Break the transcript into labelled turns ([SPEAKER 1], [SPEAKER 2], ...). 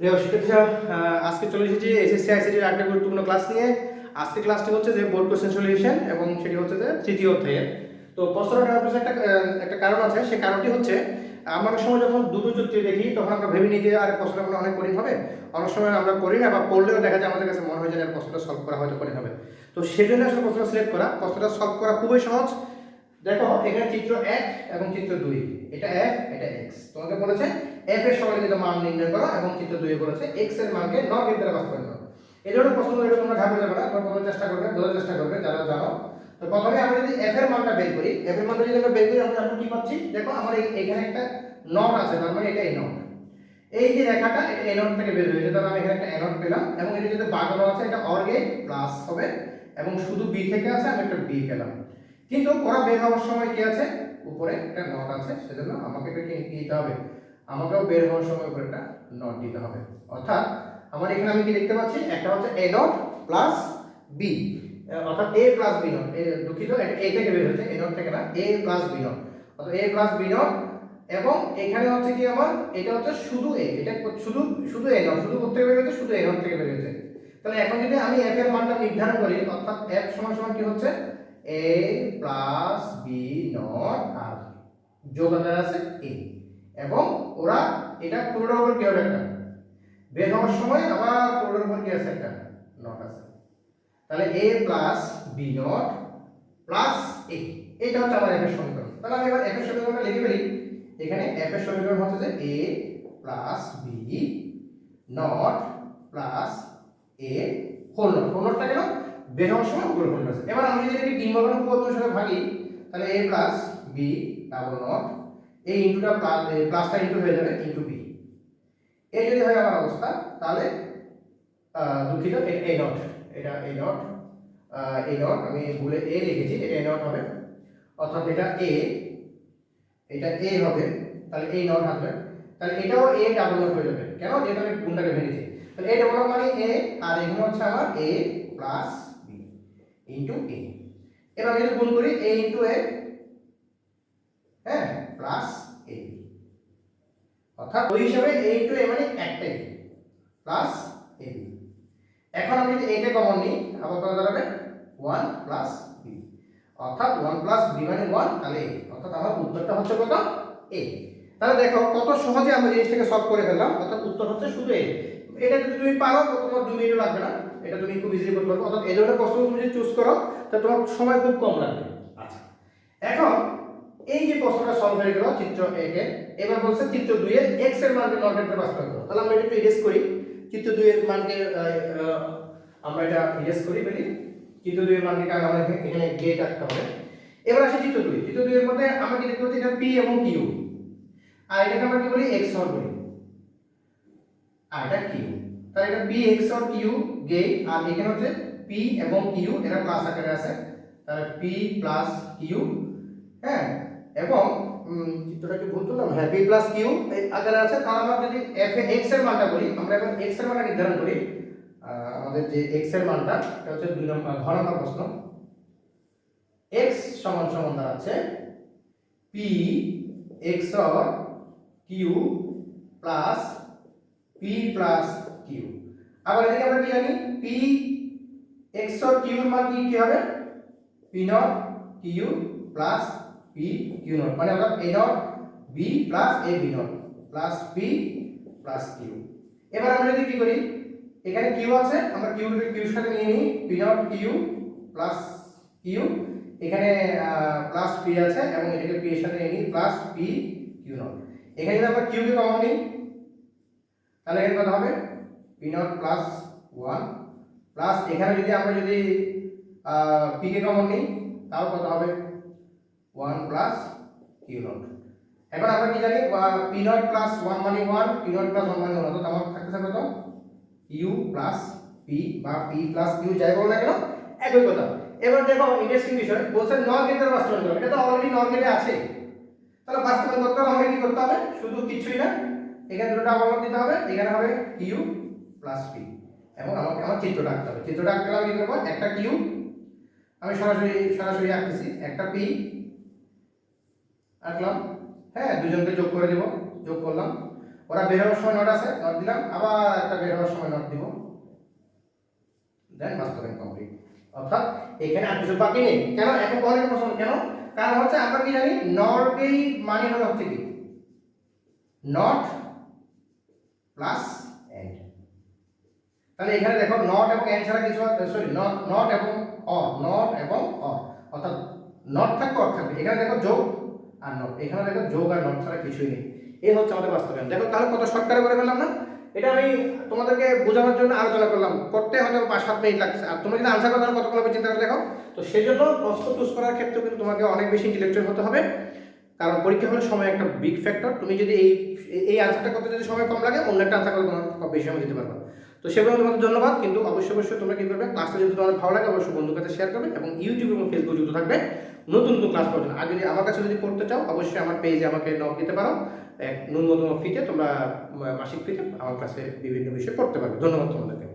[SPEAKER 1] প্রিয় শিক্ষার্থীরা, আজকে চলে এসেছি এসএসসি আইসিটির একটা গুরুত্বপূর্ণ ক্লাস নিয়ে। আজকে ক্লাসটি হচ্ছে যে বোর্ড কোশ্চেন সলিউশন এবং সেটি হচ্ছে যে তৃতীয় অধ্যায়ের। তো প্রশ্নটা নেওয়ার পিছনে একটা কারণ আছে। সেই কারণটি হচ্ছে আমরা অনেক সময় যখন দুটো যুক্তি দেখি তখন আমরা ভেবে নিই যে আর প্রশ্নটা মনে অনেক কঠিন হবে। অনেক সময় আমরা করি না বা পড়লেও দেখা যায় আমাদের কাছে মনে হয় যে প্রশ্নটা সলভ করা হয়তো কঠিন হবে। তো সেই জন্য আসলে প্রশ্নটা সিলেক্ট করা, প্রশ্নটা সলভ করা খুবই সহজ। দেখো এখানে চিত্র 1 এবং চিত্র 2, এটা f এটা x। তোমাকে বলেছে f এর সরলীকৃত মান নির্ণয় করো এবং চিত্র 2 এ বলেছে x এর মানকে নট এর দ্বারা বাস্তবায়ন করো। এই ধরনের প্রশ্নগুলো এটা তোমরা ঘাবড়ে যাবে না, তোমরা বোঝার চেষ্টা করবে যারা জানো। তো প্রথমে আমরা যদি f এর মানটা বের করি, f এর মানটা যদি আমরা বের করি আমরা কি পাচ্ছি? দেখো আমার এখানে একটা নট আছে, তার মানে এটা এই নট। এই যে রেখাটা এটা এই নট থেকে বের হয়েছে, তাহলে আমি এখানে একটা নট পেলাম এবং এটা যদি বাঁকানো আছে এটা অর গেট প্লাস হবে এবং শুধু b থেকে আছে আমি একটা b পেলাম। কিন্তু ওরা বের হওয়ার সময় কি আছে? উপরে একটা নট আছে, সেজন্য আমাকে এটা কি দিতে হবে? আমাকেও বের হওয়ার সময় উপরে একটা নট দিতে হবে। অর্থাৎ আমার এখানে আমি কি দেখতে পাচ্ছি? একটা হচ্ছে a নট প্লাস b, অর্থাৎ a প্লাস b নট। দুঃখিত, এটা a থেকে বের হয়েছে, a নট থেকে না, a প্লাস b নট। অর্থাৎ a প্লাস b নট এবং এখানে হচ্ছে কি আমার এটা হচ্ছে শুধু a, এটা শুধু শুধু a নট, শুধু কোথা থেকে বের হয়েছে? শুধু a নট থেকে বের হয়েছে। তাহলে এখন যদি আমি f এর মানটা নির্ধারণ করি, অর্থাৎ f সমান সমান কি হচ্ছে? a প্লাস b নট আর যোগ আকারে আছে a, এবং ওরা এটা পুরোটার উপর কি হবে? একটা বের হওয়ার সময় আবার পুরোটার উপর কি আছে? একটা নট আছে। তাহলে a plus b naught plus a, এটা হচ্ছে আমার f এর সমীকরণ। তাহলে আমি এবার f এর সমীকরণটা লিখে ফেলি। এখানে f এর সমীকরণ হচ্ছে যে a plus b naught plus a whole naught. Whole নটটা কেন? বের হওয়ার সময় উপরে হোল আছে। এবার আমি যদি এটাকে ডিমোগন উপপাদ্যের সাথে ভাগি, তাহলে a plus b double not, এই ইনটুটা প্লাসটা ইনটু হয়ে যাবে ইনটু b। এই যদি হয় আমার অবস্থা, তাহলে দুঃখিত, এটা a নট, এটা a নট, a নট আমি ভুলে a লিখেছি, এটা a নট হবে। অর্থাৎ এটা a, এটা a হবে, তাহলে a নট হবে। তাহলে এটাও a ডাবল নট হয়ে যাবে। কেন? যেহেতু আমি গুণটাকে ভেঙেছি। তাহলে a ডাবল নট মানে a, আর এখানে হচ্ছে আমার a plus b into a। এবার যদি গুণ করি a ইনটু a, হ্যাঁ, প্লাস a, অর্থাৎ ওই হিসাবে a ইনটু a মানে একটাই প্লাস a। এখন আমি যদি a কে কমন নিই, আবার কত দাঁড়াবে? 1 প্লাস b, অর্থাৎ 1 প্লাস b মানে 1, তাহলে a, অর্থাৎ আমার উত্তরটা হচ্ছে কত? a। তাহলে দেখো কত সহজে আমরা জিনিসটাকে সলভ করে ফেললাম। অর্থাৎ উত্তর হচ্ছে শুধু a। এটা যদি তুমি পারো তো তোমার 2 মিনিট লাগবে না, এটা তুমি খুব ইজিলি করতে পারবে। অর্থাৎ এই ধরনের প্রশ্ন তুমি যদি চুজ করো তাহলে তোমার সময় খুব কম লাগবে। আচ্ছা, এখন এই যে প্রশ্নটা সলভ হয়ে গেল চিত্র 1 এ, এবার বলছে চিত্র 2 এর x এর মানকে নট এর বাস্তবায়ন করো। তাহলে আমরা এটা একটু ইরেজ করি। চিত্র 2 এর মানকে আমরা এটা ইরেজ করি ফেলি। চিত্র 2 এর মানকে কারণ আমরা এখানে গেট রাখতে হবে। এবার আসি চিত্র 2। চিত্র 2 এর মধ্যে আমরা কি দেখতে পাচ্ছি? এটা p এবং q, আর এটাকে আমরা কি বলি? xor বলি, আর এটা q। তাহলে এটা p xor q গেট, আর এখানে হচ্ছে p এবং q, এরা প্লাস আকারে আছে। তাহলে p প্লাস q, হ্যাঁ, এবং চিত্রটা কি ভুল করলাম? হ্যাঁ, p প্লাস q এই আকারে আছে। তাহলে আমরা যদি f এ x এর মানটা বলি, আমরা এখন x এর মানটা নির্ধারণ করি। আমাদের যে x এর মানটা, এটা হচ্ছে 2 নম্বর ঘ নম্বর প্রশ্ন। x সমান সমান দাঁড়াচ্ছে p xor q plus p plus q। আবার এদিকে আমরা কি জানি? p xor q এর মান কি হবে? p not q plus p q not, মানে অর্থাৎ a not b plus a b naught plus p plus q। এবার আমরা যদি কি করি, এখানে q আছে, আমরা q কে q এর সাথে নিয়ে নিই, p not q plus q, এখানে প্লাস p আছে এবং এটাকে p এর সাথে নিয়ে নিই প্লাস p q নট। এখানে যদি আমরা q কে কমন নিই, তাহলে এখানে কত হবে? p নট প্লাস 1 প্লাস এখানে যদি আমরা p কে কমন নিই, তাও কত হবে? 1 প্লাস q নট। এখন আমরা কি জানি? p নট প্লাস 1 মানে 1, p নট প্লাস 1 মানে 1, অর্থাৎ আমার থাকতেছে কত? u প্লাস p বা p প্লাস q, যাই বল না কেন একই কথা। এবার দেখো ইন্টারেস্টিং বিষয়, বলছে নর গেটের বাস্তবায়ন করো। এটা তো অলরেডি নর গেটে আছে, তাহলে বাস্তবায়ন করতে হলে আমাকে কি করতে হবে? শুধু কিছুই না, এখানে দুটো আবার দিতে হবে, এখানে হবে q প্লাস p, এবং আমাকে আমার চিত্রটা আঁকতে হবে। চিত্রটা আঁকতে হলে আমি কি করব? একটা q আমি সরাসরি আঁকতেছি, একটা p আঁকলাম, হ্যাঁ, দুজনকে যোগ করে দেব, যোগ করলাম। ওরা বের হওয়ার সময় নট আছে, নট দিলাম, আবার একটা বের হওয়ার সময় নট দিব, দেন বাস্তবায়ন কমপ্লিট। অর্থাৎ এখানে আর কিছু বাকি নেই। কেন এখন অনেক প্রশ্ন কেন? কারণ হচ্ছে আমরা কি জানি নটেই মানে হলো হচ্ছে কি নট প্লাস এন্ড। তাহলে এখানে দেখো নট এবং এন্ড ছাড়া কিছু সরি নট এবং অর অর্থাৎ নট থাকবে অর থাকবে। এখানে দেখো যোগ আর নট, এখানে দেখো যোগ আর নট ছাড়া কিছুই নেই। এই হচ্ছে আমাদের বাস্তবায়ন। দেখো তাহলে কত শর্টকাটে করে ফেললাম না? এটা আমি তোমাদেরকে বোঝানোর জন্য আলোচনা করলাম, করতে হয়তো 5-7 মিনিট লাগছে। আর তোমরা যদি আনসার করো তাহলে কতক্ষণ হবে চিন্তা করে দেখো। তো সেই জন্য প্রশ্ন চুজ করার ক্ষেত্রে কিন্তু তোমাকে অনেক বেশি ইন্টেলেকচুয়াল হতে হবে, কারণ পরীক্ষা হলে সময় একটা বিগ ফ্যাক্টর। তুমি যদি এই আনসারটা করতে যদি সময় কম লাগে, অন্য একটা আনসার করতে তোমার খুব বেশি সময় দিতে পারবে। তো সেভাবে তোমাদের ধন্যবাদ। কিন্তু অবশ্যই তোমরা কি করবে, ক্লাসটা যদি তোমাদের ভালো লাগে অবশ্যই বন্ধুর কাছে শেয়ার করবে এবং ইউটিউব এবং ফেসবুক যুক্ত থাকবে নতুন ক্লাস পাওয়ার জন্য। আর যদি আমার কাছে যদি পড়তে চাও অবশ্যই আমার পেজে আমাকে নক দিতে পারো। এক ন্যূনতম ফিতে তোমরা মাসিক ফিতে আমার ক্লাসে বিভিন্ন বিষয় পড়তে পারবে। ধন্যবাদ তোমাদেরকে।